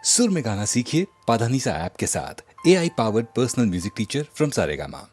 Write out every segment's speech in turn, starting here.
सुर में गाना सीखिए पाधानीसा ऐप के साथ। AI powered personal music teacher from Saregama.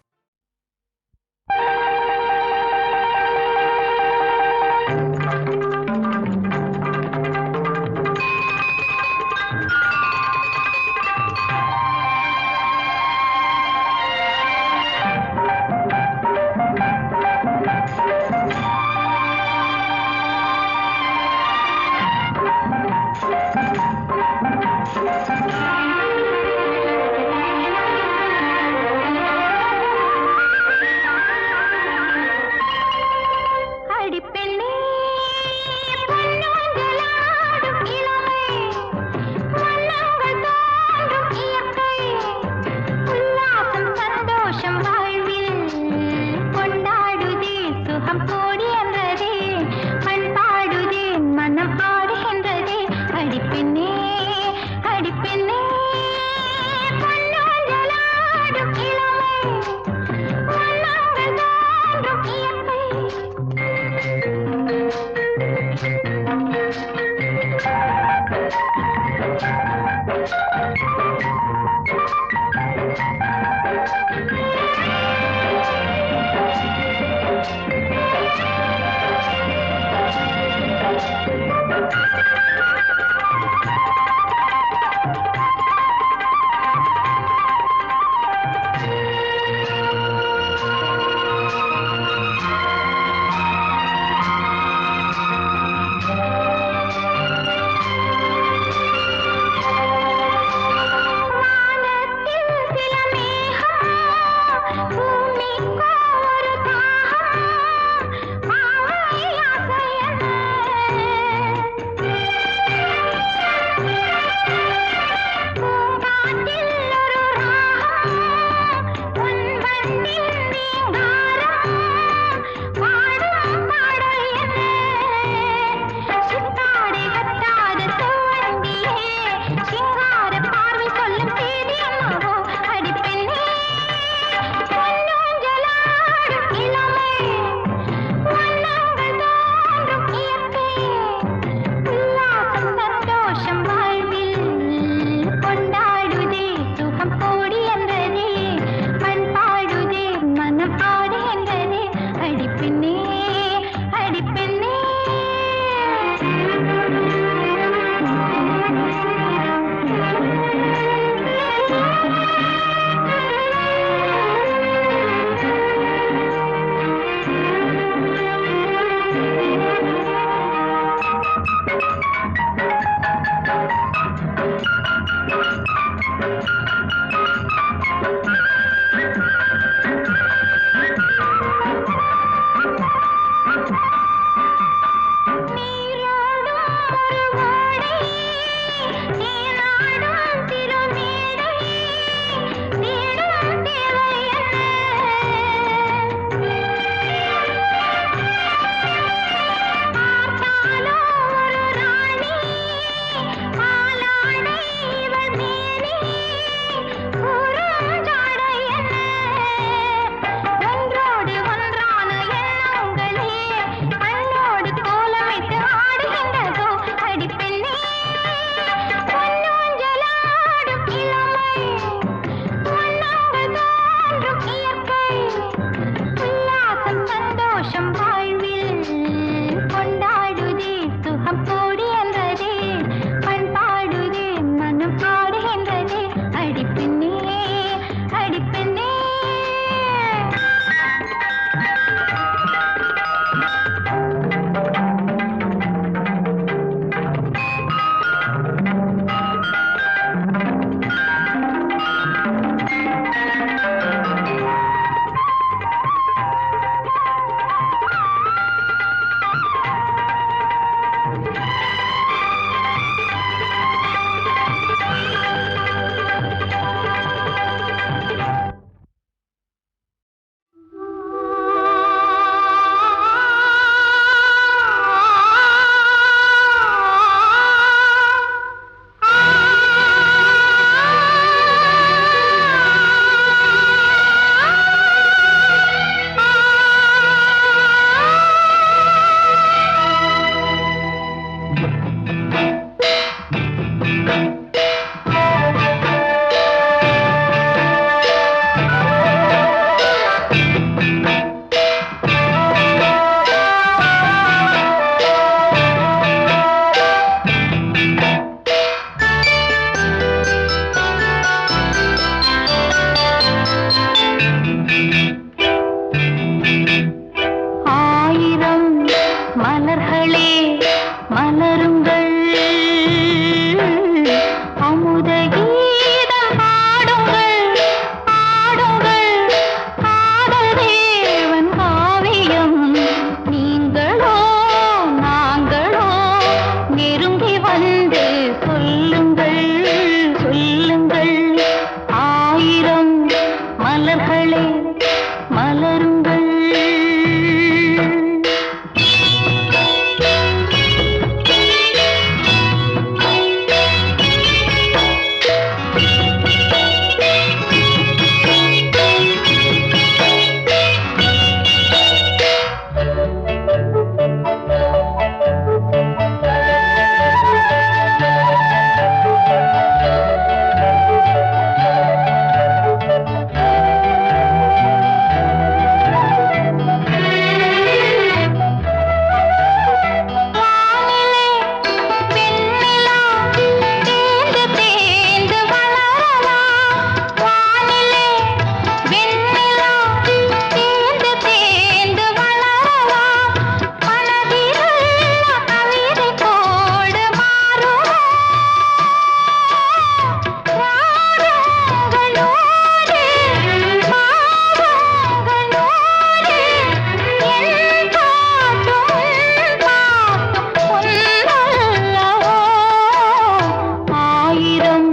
ஆயிரம்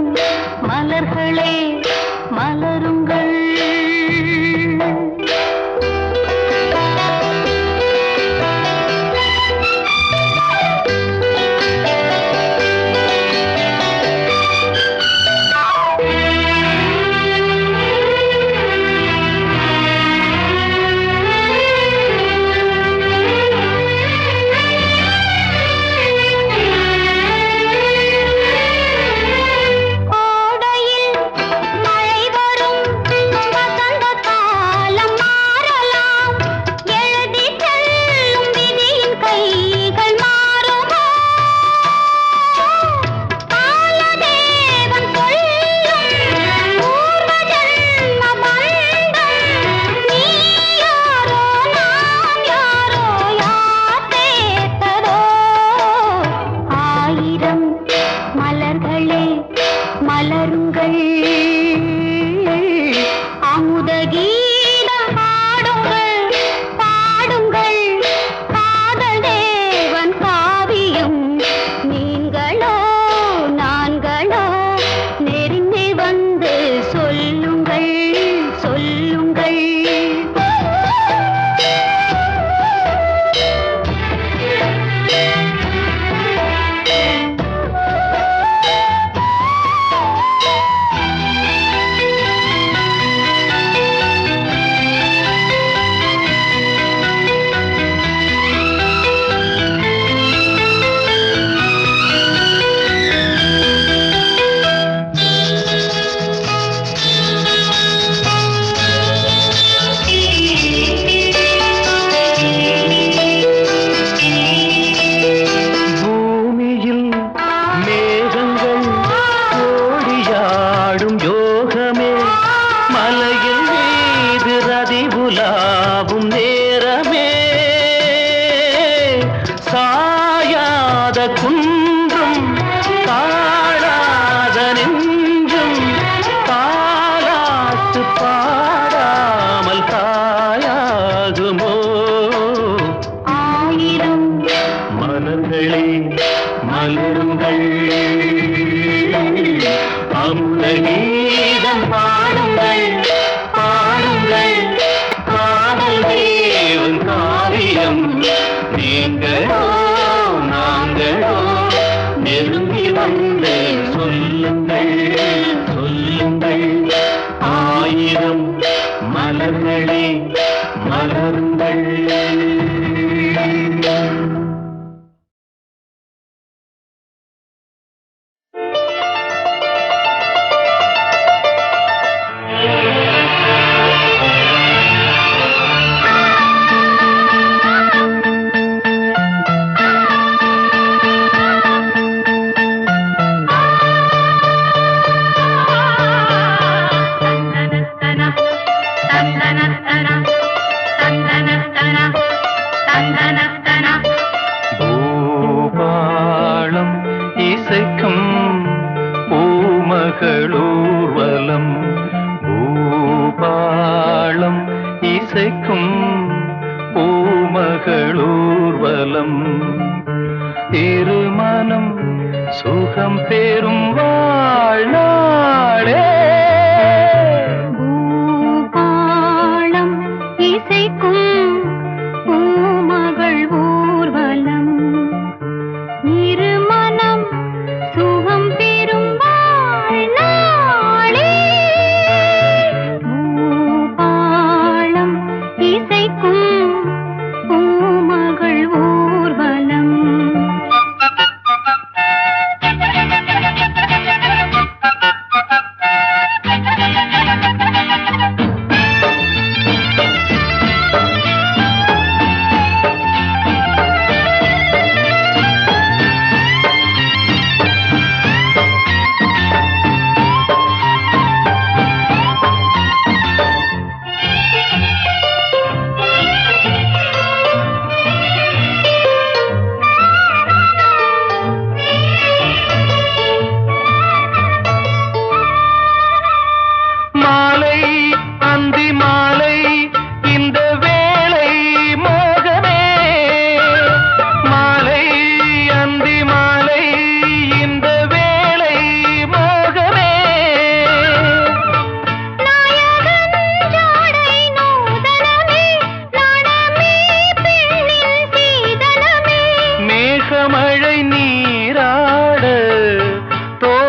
மலர்களே மலருங்கள்.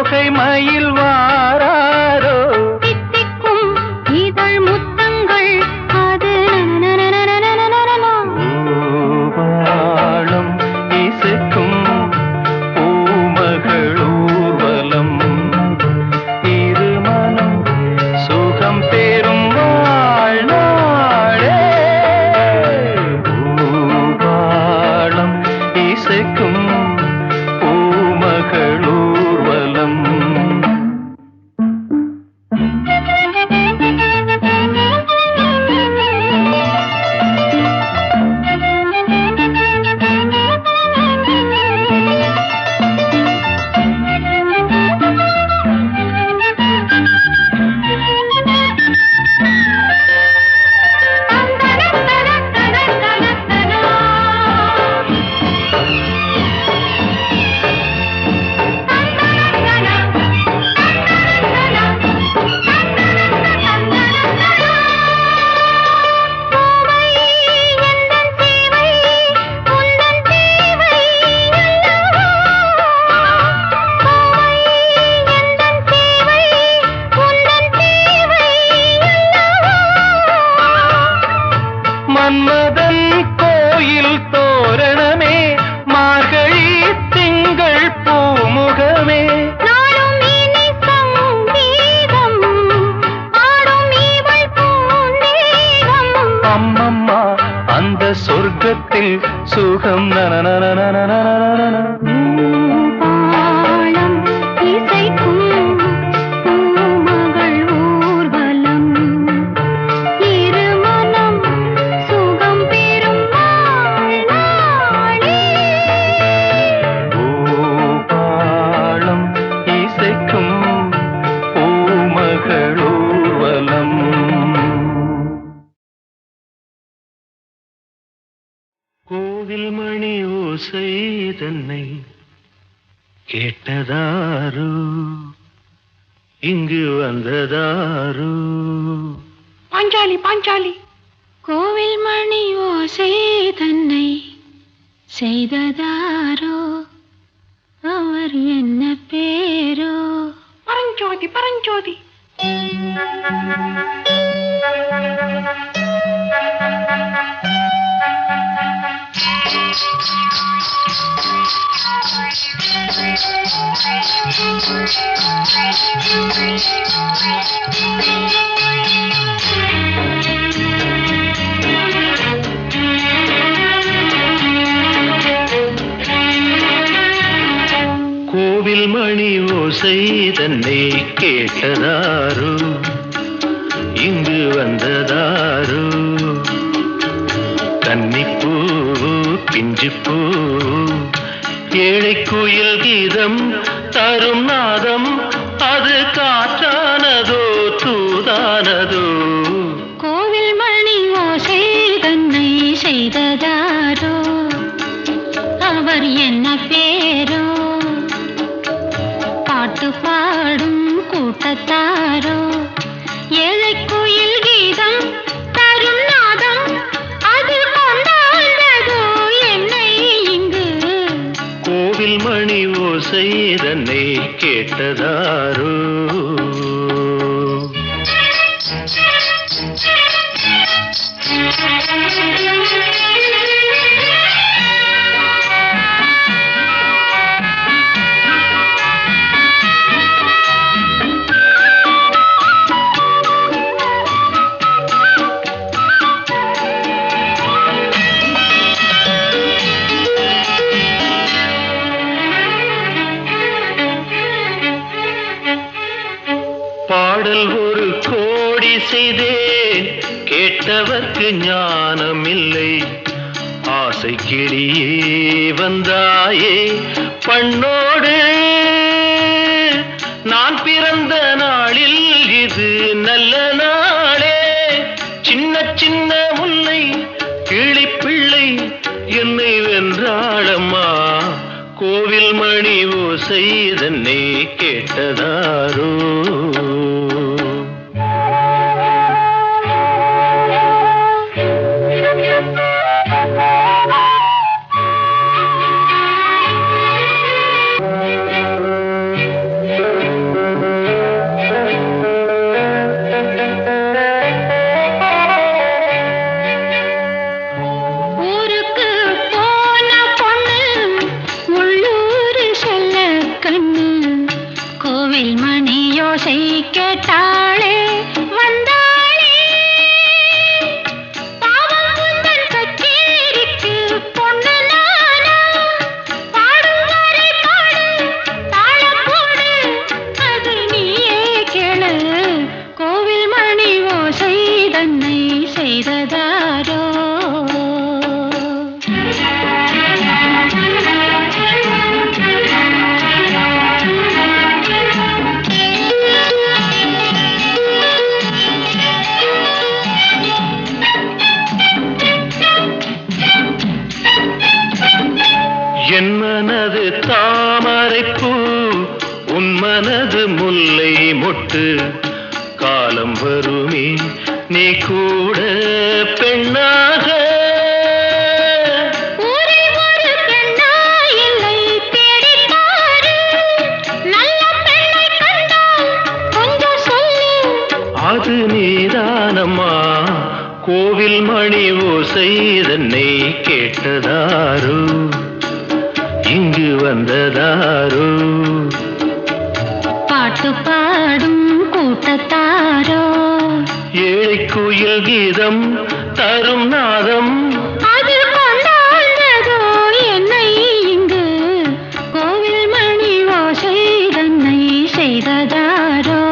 தோகை மயில் வாராரோ தித்திக்கும் இதழ் முத்தங்கள் அது பூவாளம் இசைக்கும் பூமகள் ஊர்வலம் இருமனம் சுகம் பெறும் வாழ்நாளே பூவாளம் இசைக்கும் பூமகள் ஊர்வலம் மன்மதன் கோயில் தோரணமே மார்கழி திங்கள் பூமுகமே நாளும் இனி சங்கீதம் ஆடும் இவள் பூந்தேகம் அம்மம்மா அந்த சொர்க்கத்தில் சுகம் நனநனநனநனநன பாலம் இசைக்கும் பூமகள் ஊர்வலம் இருமனம் சுகம் பெறும் வாழ்நாளே பூபாளம் இசைக்கும் பூமகள் ஊர்வலம் கோவில் மணி ஓசை தன்னை கேட்டதாரு இங்கு வந்ததாரு பாஞ்சாலி பாஞ்சாலி கோவில் மணி ஓசை தன்னை செய்ததாரோ அவர் என்ன பேரோ பரஞ்சோதி பரஞ்சோதி கோவில் மணி ஓசை தன்னை கேட்டதாரு இங்கு வந்ததாரு கன்னிப்பூ பிஞ்சுப்பூ ஏழை குயில் கீதம் தரும் நாதம் அது காற்றானதோ தூதானதோ கோவில் மணி ஓசை தன்னை செய்ததாரோ அவர் என்ன பேரோ பாட்டு பாடும் கூட்டத்தாரோ ஏழை குயில் கீதம் தரும் நாதம் அது கொண்டாண்டதோ என்னை இங்கு கோவில் மணி ஓசை தன்னை கேட்டதாரோ பாடல் ஒரு கோடி செய்தேன் கேட்டவர்க்கு ஞானம் இல்லை ஆசை கிளியே வந்தாயே பண்ணோடு நான் பிறந்த நாளில் இது நல்ல நாளே சின்ன சின்ன முல்லை கிளிப்பிள்ளை என்னை வென்றாளம்மா கோவில் மணி ஓசை தன்னை கேட்டதாரோ கோவில் மணி யோசை கேட்டாளே வந்தாளே பாவம் உந்தன் கச்சேரிக்கு பொண்ணு நானா பாடும் வரை பாடு தாளம் போடு அது நீயே கேளு கோவில் மணி ஓசை தன்னை செய்ததாரோ என் மனது தாமரைப்பூ உன் மனது முல்லை மொட்டு காலம் வருமே நீ கூட பெண்ணாக அது நீதானம்மா கோவில் மணி ஓசை தன்னை கேட்டதாரோ இங்கு வந்ததாரோ பாட்டு பாடும் கூட்டத்தாரோ ஏழை குயில் கீதம் தரும் நாதம் அது கொண்டாந்ததோ என்னை இங்கு கோவில் மணி ஓசை தன்னை செய்ததாரோ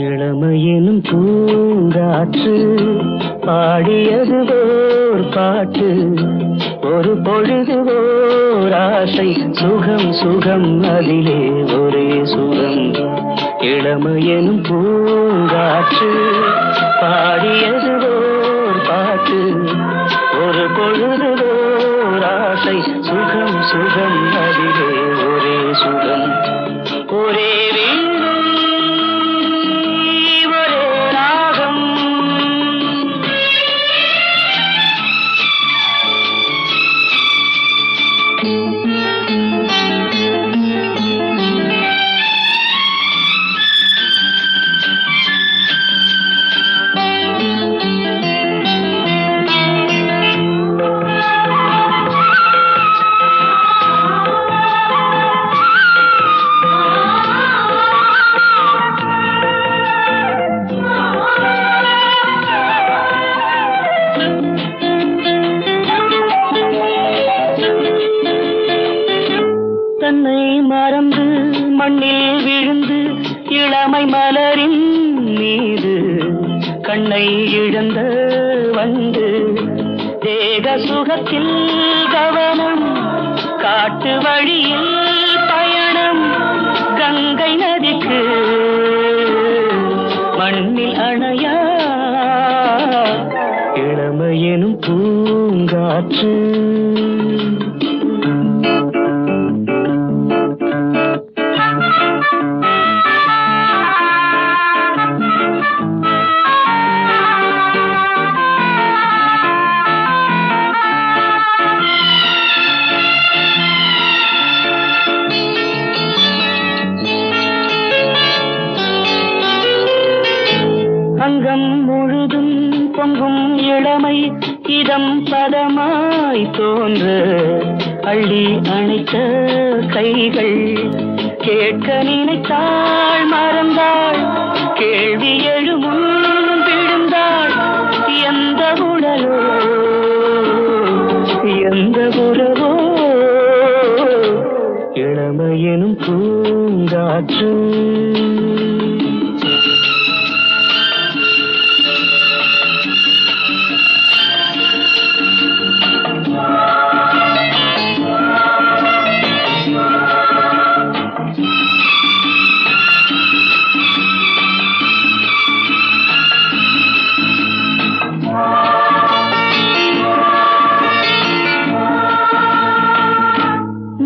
இளமையெனும் பூங்காற்று பாடியது ஓர் பாட்டு ஒரு பொழுது ஓர் ஆசை சுகம் சுகம் அதிலே ஒரே சுகம் இளமையெனும் பூங்காற்று பாடியது ஓர் பாட்டு ஒரு பொழுது ஓர் ஆசை சுகம் சுகம் அதிலே ஒரே சுகம் ஒரே தன்னை மறந்து மண்ணில் விழுந்து இளமை மலரின் மீது கண்ணை இழந்த வந்து தேக சுகத்தில் கவனம் காட்டு வழியில் பயணம் கங்கை நதிக்கு மண்ணில் அணையா இளமையெனும் பூங்காற்று அங்கம் முழுதும் பொங்கும் இளமை இதம் பதமாய் தோன்ற அள்ளி அணைத்த கைகள் கேட்க நினைத்தாள் மறந்தாள் கேள்வி எழுமுன் விழுந்தாள் எந்த உடலோ எந்த உறவோ இளமையெனும் பூங்காற்று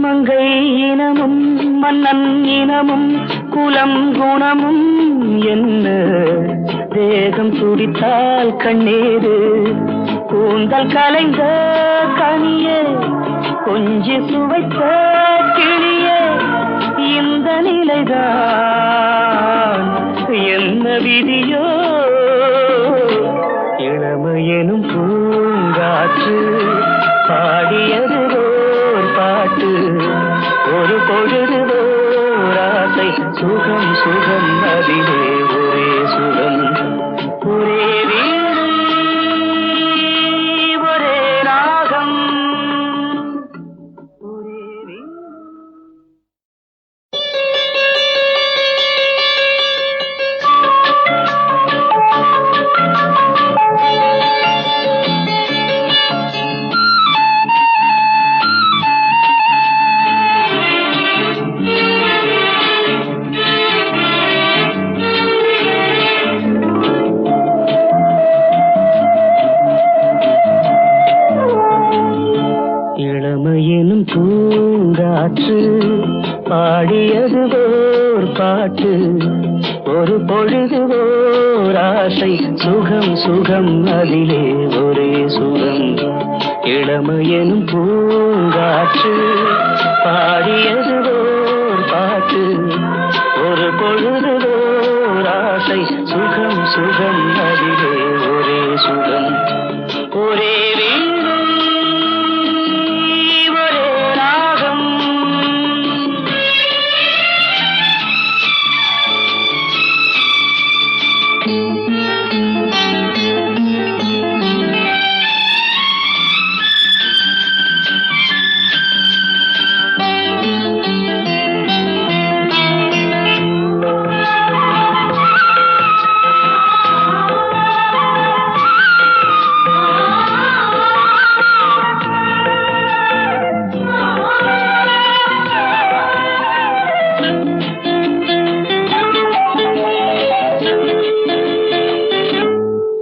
மங்கை இனமும் மன்னன் இனமும் குலம் குணமும் என்ன தேகம் துடித்தால் கண்ணீரு கூந்தல் கலைந்த கனியே கொஞ்சி சுவைத்த கிளியே இந்த நிலைதான் என்ன விதியோ இளமையெனும் பூங்காற்று பாடியது ஓர் பாட்டு ஒரு பொழுது ஓர் ஆசை சுகம் சுகம் அதிலே ஒரே சுகம் ஒரே வீடு ஒரே ராகம் ஒரே வீடு. இளமையெனும் பூங்காற்று பாடியது ஓர் பாட்டு ஒரு பொழுது ஓர் ஆசை சுகம் சுகம் அதிலே ஒரே சுகம் இளமையெனும் பூங்காற்று பாடியது ஓர் பாட்டு ஒரு பொழுது ஓர் ஆசை சுகம் சுகம் அதிலே ஒரே சுகம் ஒரே வீடு ஒரே ராகம்.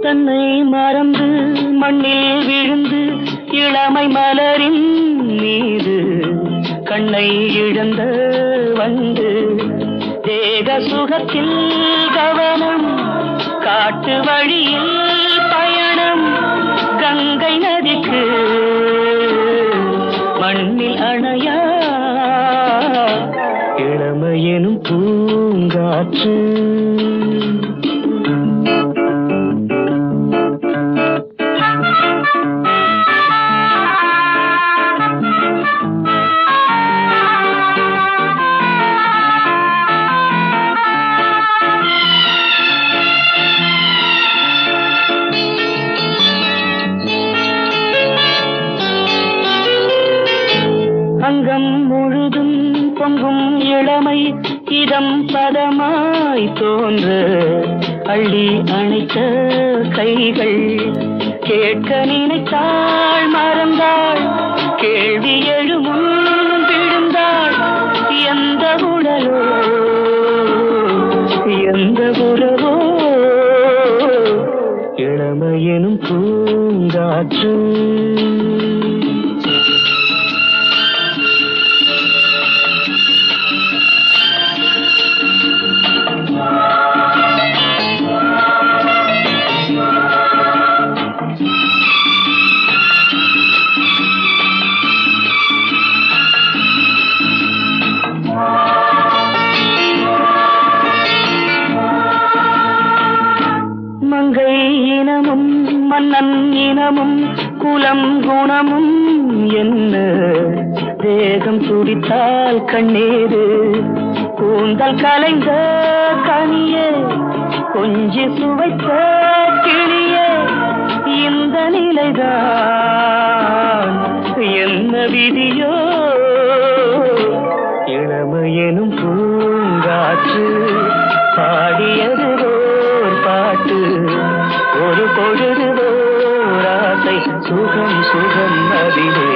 தன்னை மறந்து மண்ணில் விழுந்து இளமை மலரின் மீது கண்ணை இழந்த வந்து தேக சுகத்தில் கவனம் காட்டு வழியில் பயணம் கங்கை நதிக்கு மண்ணில் அணையா இளமையெனும் பூங்காற்று அங்கம் முழுதும் பொங்கும் இளமை இதம் பதமாய் தோன்ற அள்ளி அணைத்த கைகள் கேட்க நினைத்தாள் மறந்தாள் கேள்வி எழுமுன் விழுந்தாள் எந்த உடலோ எந்த உறவோ இளமையெனும் பூங்காற்று மங்கை இனமும் மன்னன் இனமும் குலம் குணமும் என்ன தேகம் துடித்தால் கண்ணீரு கூந்தல் கலைந்த கனியே கொஞ்சி சுவைத்த கிளியே இந்த நிலைதான் என்ன விதியோ இளமையெனும் பூங்காற்று பாடியது ஓர் பாட்டு ஒரு பொழுது ஓர் ஆசை சுகம் சுகம் அதிலே